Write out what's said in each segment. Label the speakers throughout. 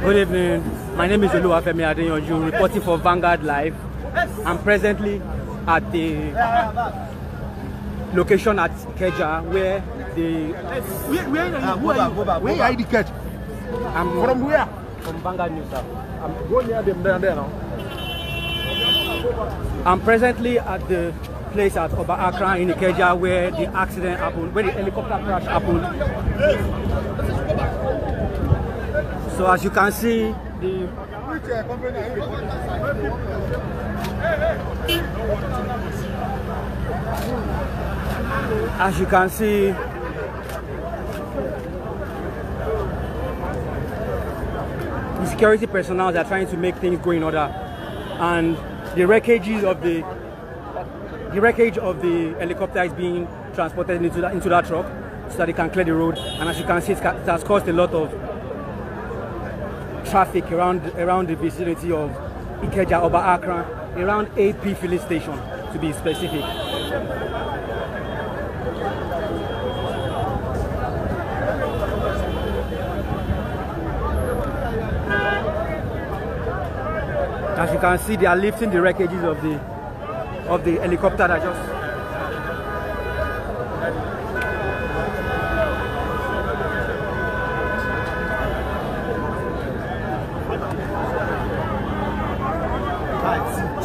Speaker 1: Good evening. My name is Oluwafemi Adeyanju, reporting for Vanguard Live. I'm presently at the location at Ikeja where the...
Speaker 2: Where are you catch?
Speaker 1: I'm
Speaker 2: From where?
Speaker 1: From Vanguard News, sir.
Speaker 2: I'm going near them there now.
Speaker 1: I'm presently at the place at Oba Akran in Ikeja where the accident happened, where the helicopter crash happened. So as you can see, the security personnel are trying to make things go in order, and the wreckage of the helicopter is being transported into that truck so that they can clear the road. And as you can see, it has caused a lot of traffic around the vicinity of Ikeja, Oba Akran, around AP filling station to be specific. As you can see, they are lifting the wreckages of the helicopter that just...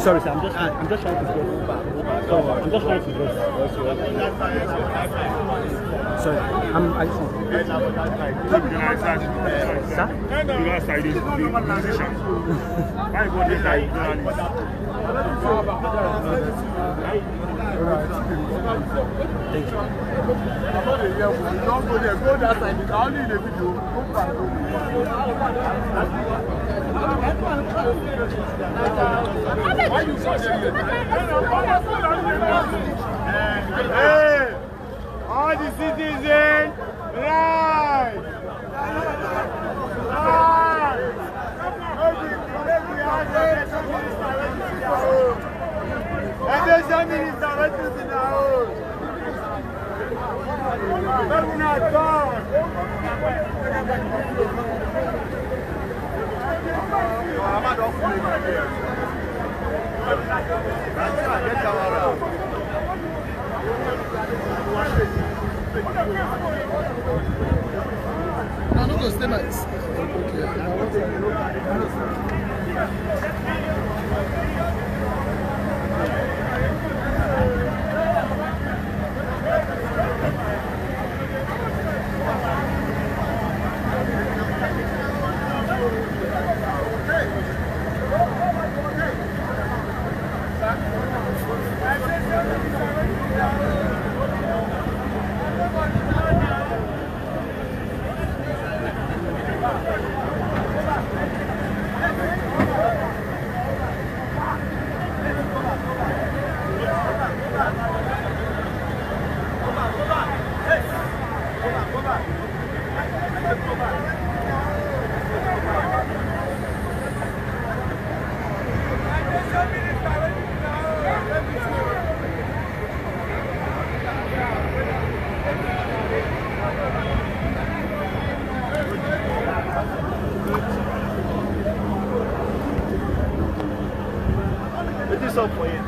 Speaker 1: Sorry, sir. I'm just trying to get. I'm just trying to get. Sorry, I just want. Sir? Thank you.
Speaker 3: Hey, all the citizens, rise! Education minister, what is in our own?
Speaker 2: I'm not going to stay nice.
Speaker 3: It is up for you.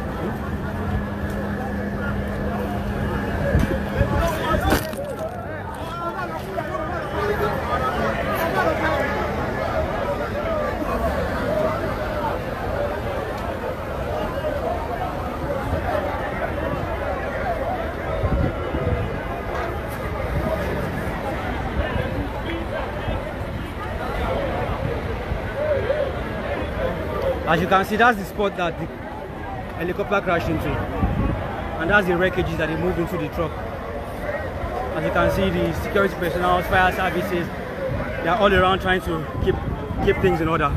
Speaker 1: As you can see, that's the spot that the helicopter crashed into, and that's the wreckages that they moved into the truck. As you can see, the security personnel, fire services, they are all around trying to keep things in order.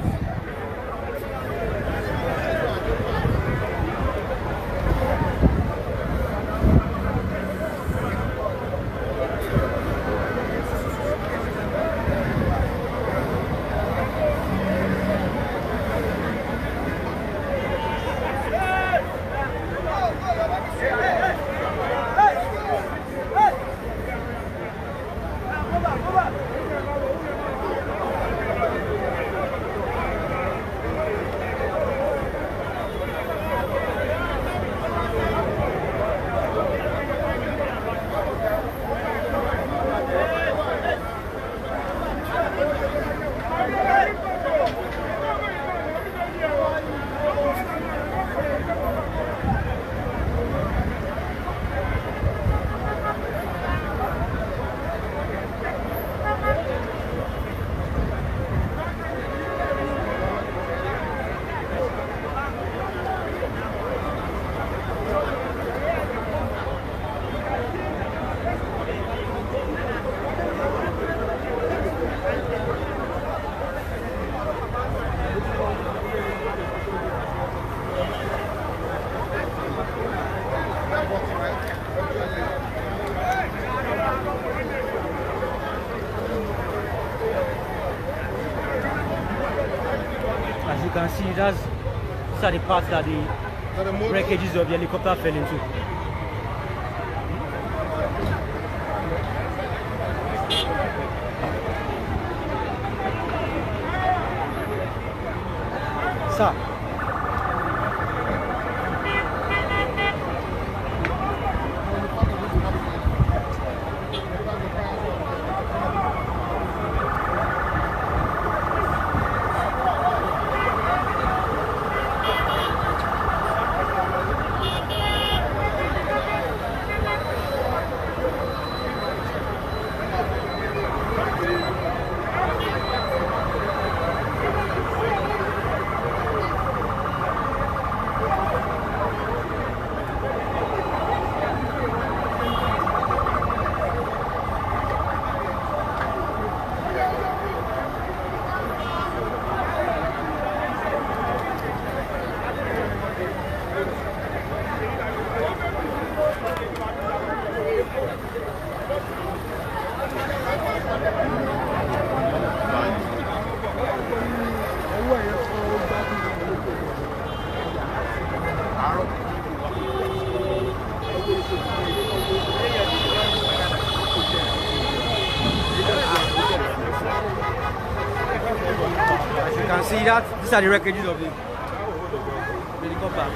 Speaker 1: As you can see, these are the parts that the wreckages of the helicopter fell into. Sir. As you can see, these are the wreckages of the helicopter.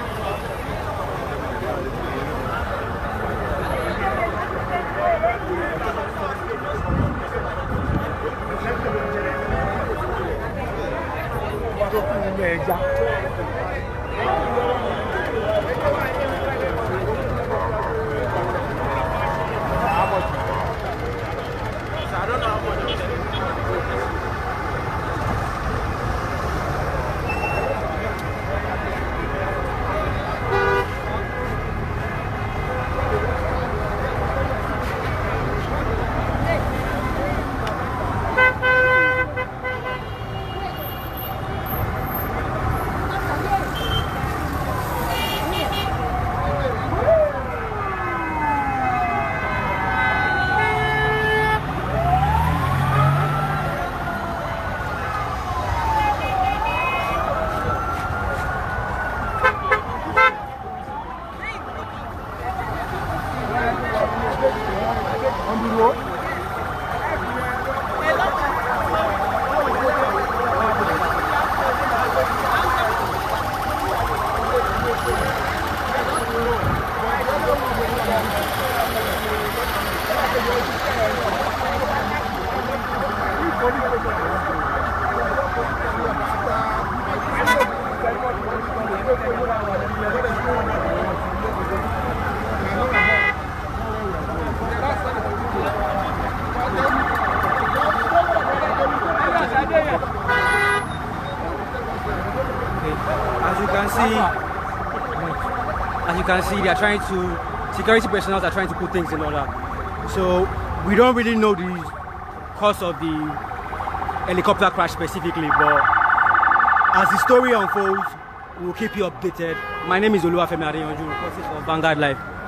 Speaker 1: As you can see, they are trying to, security personnel are trying to put things in order. So we don't really know the cause of the helicopter crash specifically, but as the story unfolds, we'll keep you updated. My name is Oluwafemi Adeyanju, reporting for Vanguard Live.